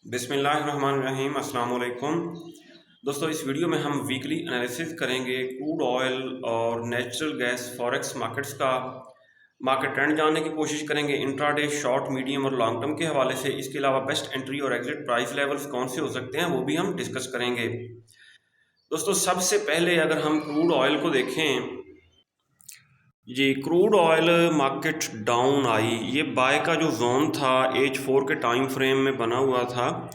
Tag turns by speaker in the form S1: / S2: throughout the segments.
S1: बिस्मिल्लाहिर्रहमानिर्रहीम अस्सलाम वालेकुम। दोस्तों, इस वीडियो में हम वीकली एनालिसिस करेंगे क्रूड ऑयल और नेचुरल गैस फॉरेक्स मार्केट्स का मार्केट ट्रेंड जानने की कोशिश करेंगे इंट्राडे, शॉर्ट, मीडियम और लॉन्ग टर्म के हवाले से। इसके अलावा बेस्ट एंट्री और एग्जिट प्राइस लेवल्स कौन से हो सकते हैं वो भी हम डिस्कस करेंगे। दोस्तों, सबसे पहले अगर हम क्रूड ऑयल को देखें, जी क्रूड ऑयल मार्केट डाउन आई। ये बाय का जो जोन था H4 के टाइम फ्रेम में बना हुआ था।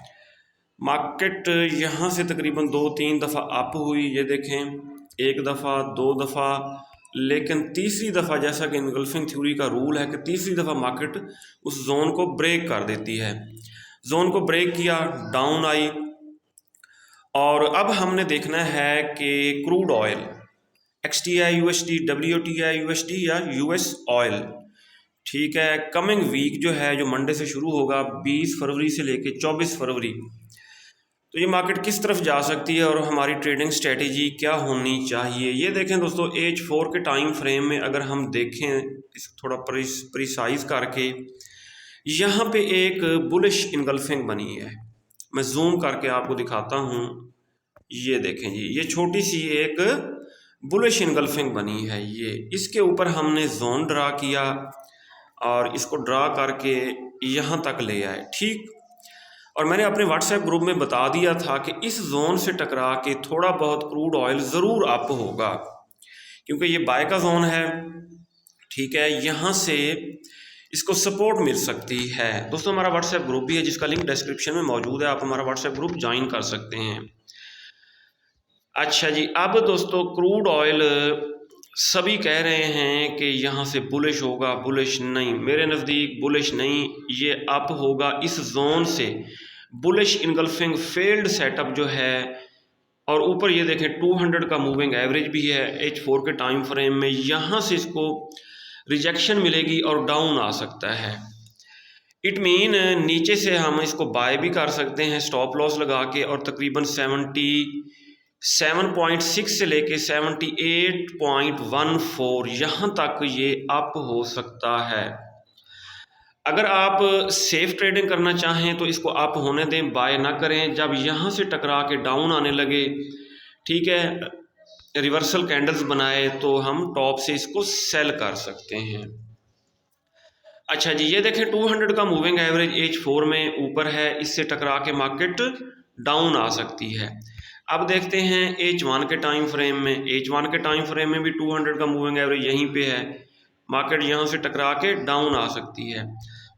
S1: मार्केट यहाँ से तकरीबन 2-3 दफ़ा अप हुई, ये देखें, एक दफ़ा, दो दफ़ा, लेकिन तीसरी दफ़ा जैसा कि इनगल्फिंग थ्योरी का रूल है कि तीसरी दफ़ा मार्केट उस जोन को ब्रेक कर देती है। जोन को ब्रेक किया, डाउन आई। और अब हमने देखना है कि crude oil XTI USD, WTI USD या US ऑयल, ठीक है, कमिंग वीक जो है, जो मंडे से शुरू होगा 20 फरवरी से लेके 24 फरवरी, तो ये मार्केट किस तरफ जा सकती है और हमारी ट्रेडिंग स्ट्रेटेजी क्या होनी चाहिए। ये देखें दोस्तों, H4 के टाइम फ्रेम में अगर हम देखें, इस थोड़ा प्रिसाइज करके, यहाँ पे एक बुलिश इनगल्फिंग बनी है। मैं जूम करके आपको दिखाता हूँ। ये देखें जी, ये छोटी सी एक बुलिश इनगल्फिंग बनी है। ये इसके ऊपर हमने जोन ड्रा किया और इसको ड्रा करके यहाँ तक ले आए, ठीक। और मैंने अपने व्हाट्सएप ग्रुप में बता दिया था कि इस जोन से टकरा के थोड़ा बहुत क्रूड ऑयल ज़रूर अप होगा, क्योंकि ये बाय का जोन है, ठीक है। यहाँ से इसको सपोर्ट मिल सकती है। दोस्तों, हमारा व्हाट्सएप ग्रुप भी है जिसका लिंक डिस्क्रिप्शन में मौजूद है, आप हमारा व्हाट्सएप ग्रुप ज्वाइन कर सकते हैं। अच्छा जी, अब दोस्तों क्रूड ऑयल सभी कह रहे हैं कि यहाँ से बुलिश होगा। बुलिश नहीं, मेरे नज़दीक बुलिश नहीं, ये अप होगा इस जोन से। बुलिश इनगल्फिंग फेल्ड सेटअप जो है, और ऊपर ये देखें 200 का मूविंग एवरेज भी है H4 के टाइम फ्रेम में। यहाँ से इसको रिजेक्शन मिलेगी और डाउन आ सकता है। इट मीन नीचे से हम इसको बाय भी कर सकते हैं स्टॉप लॉस लगा के, और तकरीबन 77.6 से लेके 78.14 यहाँ तक ये अप हो सकता है। अगर आप सेफ ट्रेडिंग करना चाहें तो इसको अप होने दें, बाय ना करें। जब यहाँ से टकरा के डाउन आने लगे, ठीक है, रिवर्सल कैंडल्स बनाए, तो हम टॉप से इसको सेल कर सकते हैं। अच्छा जी, ये देखें 200 का मूविंग एवरेज H4 में ऊपर है, इससे टकरा के मार्केट डाउन आ सकती है। अब देखते हैं H1 के टाइम फ्रेम में। H1 के टाइम फ्रेम में भी 200 का मूविंग एवरेज यहीं पे है, मार्केट यहाँ से टकरा के डाउन आ सकती है।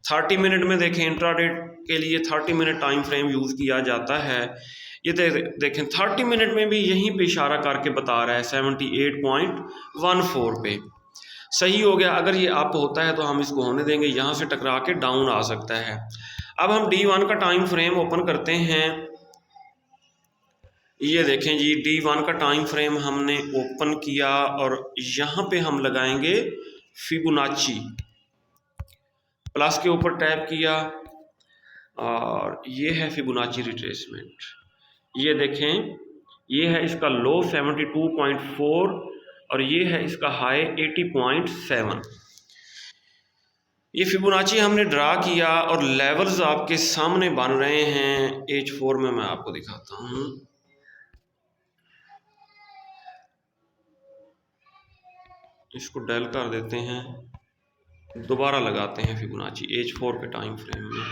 S1: 30 मिनट में देखें, इंट्राडे के लिए 30 मिनट टाइम फ्रेम यूज़ किया जाता है। ये देखें 30 मिनट में भी यहीं पे इशारा करके बता रहा है 78.14 पे। सही हो गया। अगर ये अप होता है तो हम इसको होने देंगे, यहाँ से टकरा के डाउन आ सकता है। अब हम D1 का टाइम फ्रेम ओपन करते हैं। ये देखें जी, D1 का टाइम फ्रेम हमने ओपन किया और यहाँ पे हम लगाएंगे फिबोनाची। प्लस के ऊपर टैप किया और ये है फिबोनाची रिट्रेसमेंट। ये देखें, ये है इसका लो 72.4 और ये है इसका हाई 80.7। ये फिबोनाची हमने ड्रा किया और लेवल्स आपके सामने बन रहे हैं H4 में। मैं आपको दिखाता हूँ। इसको डेल कर देते हैं, दोबारा लगाते हैं फिबोनाची H4 के टाइम फ्रेम में।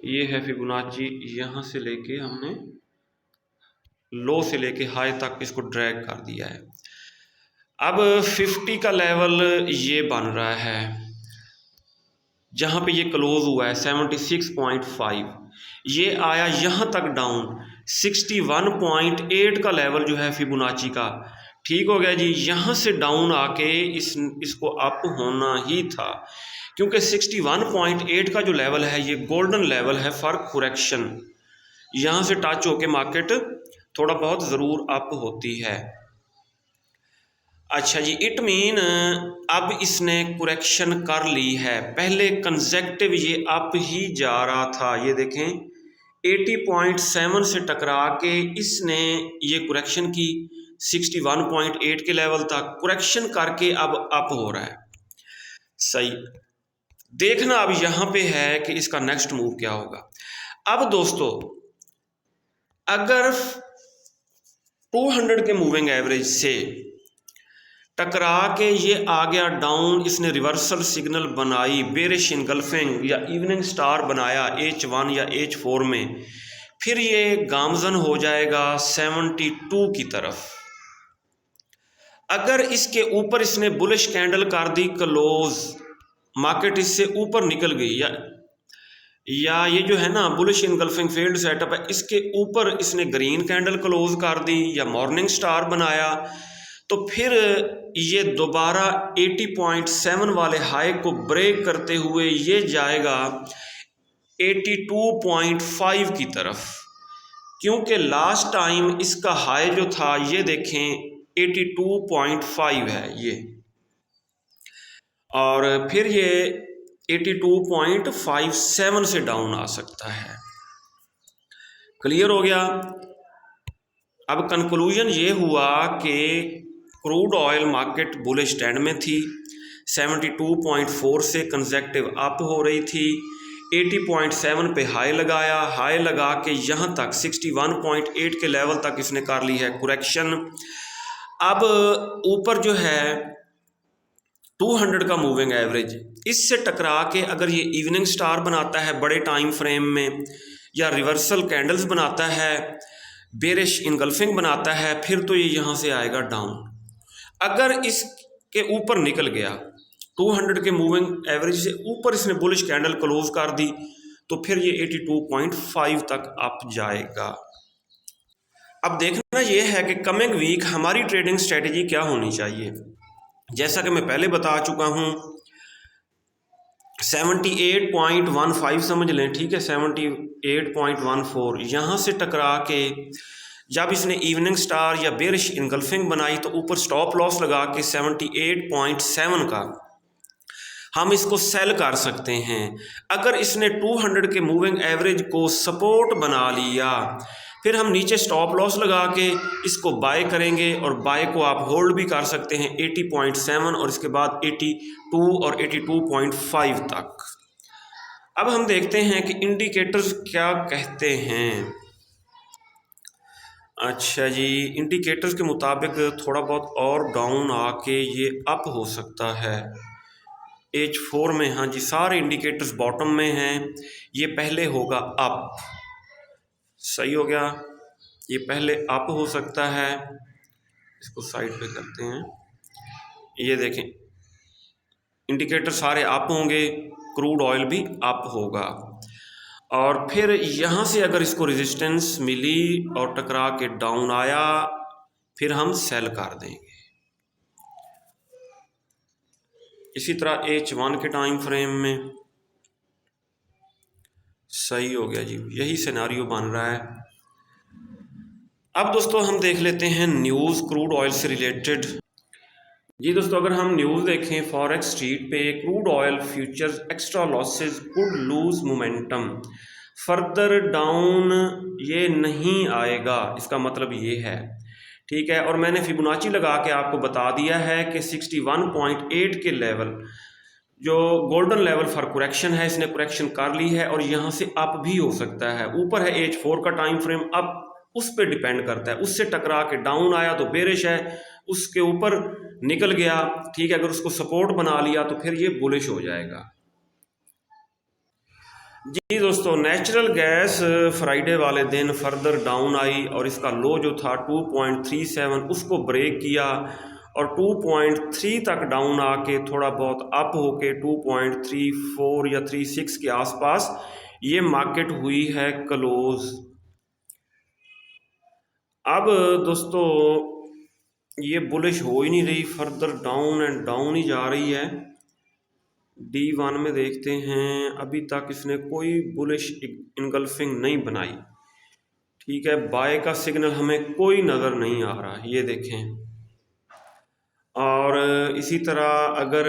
S1: ये है फिबोनाची, यहाँ से लेके हमने लो से लेके हाई तक इसको ड्रैग कर दिया है। अब 50 का लेवल ये बन रहा है, जहाँ पे ये क्लोज हुआ है 76.5। ये आया यहाँ तक डाउन 61.8 का लेवल जो है फिबोनाची का, ठीक हो गया जी। यहाँ से डाउन आके इसको अप होना ही था, क्योंकि 61.8 का जो लेवल है ये गोल्डन लेवल है फॉर करेक्शन। यहाँ से टच होके मार्केट थोड़ा बहुत ज़रूर अप होती है। अच्छा जी, इट मीन अब इसने करेक्शन कर ली है। पहले कंसेक्टिव ये अप ही जा रहा था, ये देखें 80.7 से टकरा के इसने ये करेक्शन की 61.8 के लेवल तक, करेक्शन करके अब अप हो रहा है। सही, देखना अब यहाँ पे है कि इसका नेक्स्ट मूव क्या होगा। अब दोस्तों अगर 200 के मूविंग एवरेज से टकरा के ये आ गया डाउन, इसने रिवर्सल सिग्नल बनाई, बेरिश इनगल्फिंग या इवनिंग स्टार बनाया H1 या H4 में, फिर ये गामजन हो जाएगा 72 की तरफ। अगर इसके ऊपर इसने बुलिश कैंडल कर दी क्लोज, मार्केट इससे ऊपर निकल गई, या ये जो है ना बुलिश इनगल्फिंग फील्ड सेटअप है, इसके ऊपर इसने ग्रीन कैंडल क्लोज कर दी या मॉर्निंग स्टार बनाया, तो फिर ये दोबारा 80.7 वाले हाई को ब्रेक करते हुए ये जाएगा 82.5 की तरफ, क्योंकि लास्ट टाइम इसका हाई जो था ये देखें 82.5 है ये, और फिर ये 82.57 से डाउन आ सकता है। क्लियर हो गया। अब कंक्लूजन ये हुआ कि crude oil market bullish trend में थी, 72.4 से कंसेक्टिव अप हो रही थी, 80.7 पे हाई लगाया, हाई लगा के यहाँ तक 61.8 के लेवल तक इसने कर ली है करेक्शन। अब ऊपर जो है 200 का मूविंग एवरेज, इससे टकरा के अगर ये इवनिंग स्टार बनाता है बड़े टाइम फ्रेम में, या रिवर्सल कैंडल्स बनाता है, बेरिश इनगल्फिंग बनाता है, फिर तो ये यहाँ से आएगा डाउन। अगर इसके ऊपर निकल गया 200 के मूविंग एवरेज से ऊपर, इसने बुलिश कैंडल क्लोज कर दी, तो फिर ये 82.5 तक अप जाएगा। अब देखना ये है कि कमिंग वीक हमारी ट्रेडिंग स्ट्रेटेजी क्या होनी चाहिए। जैसा कि मैं पहले बता चुका हूँ, 78.15 समझ लें, ठीक है, 78.14 यहाँ से टकरा के जब इसने इवनिंग स्टार या बेरिश इनगल्फिंग बनाई तो ऊपर स्टॉप लॉस लगा के 78.7 का हम इसको सेल कर सकते हैं। अगर इसने 200 के मूविंग एवरेज को सपोर्ट बना लिया, फिर हम नीचे स्टॉप लॉस लगा के इसको बाय करेंगे, और बाय को आप होल्ड भी कर सकते हैं 80.7 और इसके बाद 82 और 82.5 तक। अब हम देखते हैं कि इंडिकेटर्स क्या कहते हैं। अच्छा जी, इंडिकेटर्स के मुताबिक थोड़ा बहुत और डाउन आके ये अप हो सकता है H4 में। हाँ जी, सारे इंडिकेटर्स बॉटम में हैं, ये पहले होगा अप। सही हो गया, ये पहले अप हो सकता है। इसको साइड पे करते हैं, ये देखें इंडिकेटर सारे अप होंगे, क्रूड ऑयल भी अप होगा, और फिर यहाँ से अगर इसको रेजिस्टेंस मिली और टकरा के डाउन आया, फिर हम सेल कर देंगे। इसी तरह H1 के टाइम फ्रेम में सही हो गया जी, यही सिनेरियो बन रहा है। अब दोस्तों हम देख लेते हैं न्यूज़ क्रूड ऑयल से रिलेटेड। जी दोस्तों, अगर हम न्यूज़ देखें फॉरेक्स स्ट्रीट पे, crude oil futures extra losses could lose momentum, further down ये नहीं आएगा, इसका मतलब ये है, ठीक है। और मैंने फिबोनाची लगा के आपको बता दिया है कि 61.8 के लेवल जो गोल्डन लेवल फॉर करेक्शन है, इसने करेक्शन कर ली है, और यहाँ से अप भी हो सकता है। ऊपर है H4 का टाइम फ्रेम, अप उस पर डिपेंड करता है, उससे टकरा के डाउन आया तो बेरिश है, उसके ऊपर निकल गया, ठीक है, अगर उसको सपोर्ट बना लिया तो फिर ये बुलिश हो जाएगा। जी दोस्तों, नेचुरल गैस फ्राइडे वाले दिन फर्दर डाउन आई, और इसका लो जो था 2.37 उसको ब्रेक किया, और 2.3 तक डाउन आके थोड़ा बहुत अप होके 2.34 या 36 के आसपास ये मार्केट हुई है क्लोज। अब दोस्तों ये बुलिश हो ही नहीं रही, फर्दर डाउन एंड डाउन ही जा रही है। D1 में देखते हैं, अभी तक इसने कोई बुलिश इनगल्फिंग नहीं बनाई, ठीक है, बाय का सिग्नल हमें कोई नज़र नहीं आ रहा, ये देखें। और इसी तरह अगर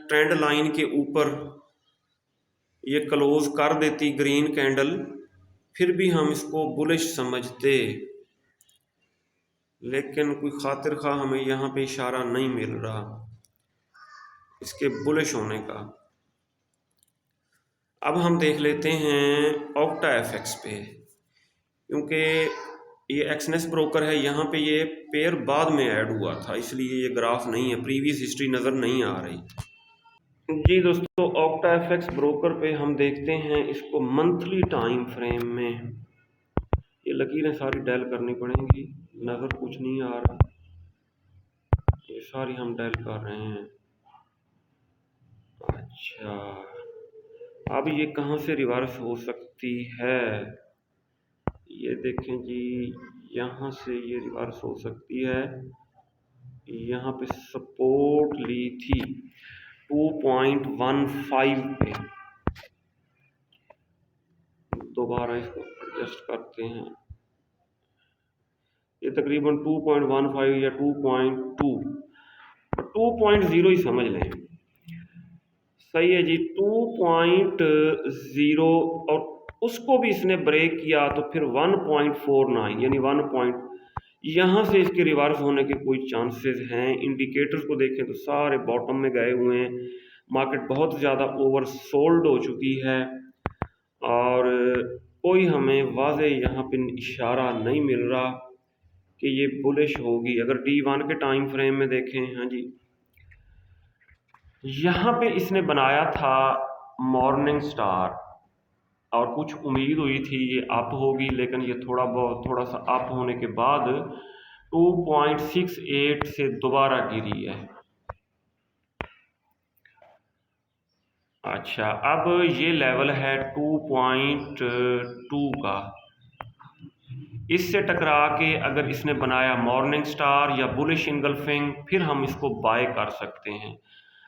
S1: ट्रेंड लाइन के ऊपर ये क्लोज कर देती ग्रीन कैंडल, फिर भी हम इसको बुलिश समझते, लेकिन कोई खातिर खा हमें यहाँ पे इशारा नहीं मिल रहा इसके बुलिश होने का। अब हम देख लेते हैं ऑक्टा एफएक्स पे, क्योंकि ये एक्सनेस ब्रोकर है, यहाँ पे ये पेयर बाद में ऐड हुआ था, इसलिए ये ग्राफ नहीं है, प्रीवियस हिस्ट्री नज़र नहीं आ रही। जी दोस्तों, ऑक्टा एफएक्स ब्रोकर पे हम देखते हैं इसको मंथली टाइम फ्रेम में। ये लकीरें सारी डायल करनी पड़ेंगी, नज़र कुछ नहीं आ रहा, ये सारी हम डायल कर रहे हैं। अच्छा, अब ये कहाँ से रिवर्स हो सकती है? ये देखें जी, यहाँ से ये रिवर्स हो सकती है। यहाँ पे सपोर्ट ली थी 2.15 पे, दोबारा इसको एडजस्ट करते हैं। ये तकरीबन 2.15 या 2.0 ही समझ लें, सही है जी। 2.0 और उसको भी इसने ब्रेक किया तो फिर 1.49 यानी 1 यहाँ से इसके रिवर्स होने के कोई चांसेस हैं। इंडिकेटर्स को देखें तो सारे बॉटम में गए हुए हैं, मार्केट बहुत ज़्यादा ओवर सोल्ड हो चुकी है और कोई हमें वाज़े यहाँ पे इशारा नहीं मिल रहा कि ये बुलिश होगी। अगर D1 के टाइम फ्रेम में देखें, हाँ जी, यहाँ पे इसने बनाया था मॉर्निंग स्टार और कुछ उम्मीद हुई थी ये अप होगी, लेकिन ये थोड़ा सा अप होने के बाद 2.68 से दोबारा गिरी है। अच्छा, अब ये लेवल है 2.2 का, इससे टकरा के अगर इसने बनाया मॉर्निंग स्टार या बुलिश इंगल्फिंग, फिर हम इसको बाय कर सकते हैं।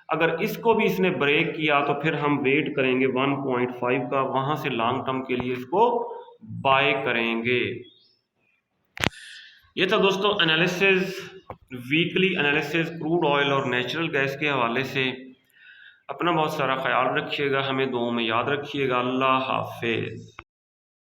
S1: अगर इसको भी इसने ब्रेक किया तो फिर हम वेट करेंगे 1.5 का, वहां से लॉन्ग टर्म के लिए इसको बाय करेंगे। ये था दोस्तों analysis, weekly analysis crude oil और नेचुरल गैस के हवाले से। अपना बहुत सारा ख्याल रखिएगा, हमें दुआओं में याद रखिएगा। अल्लाह हाफिज़।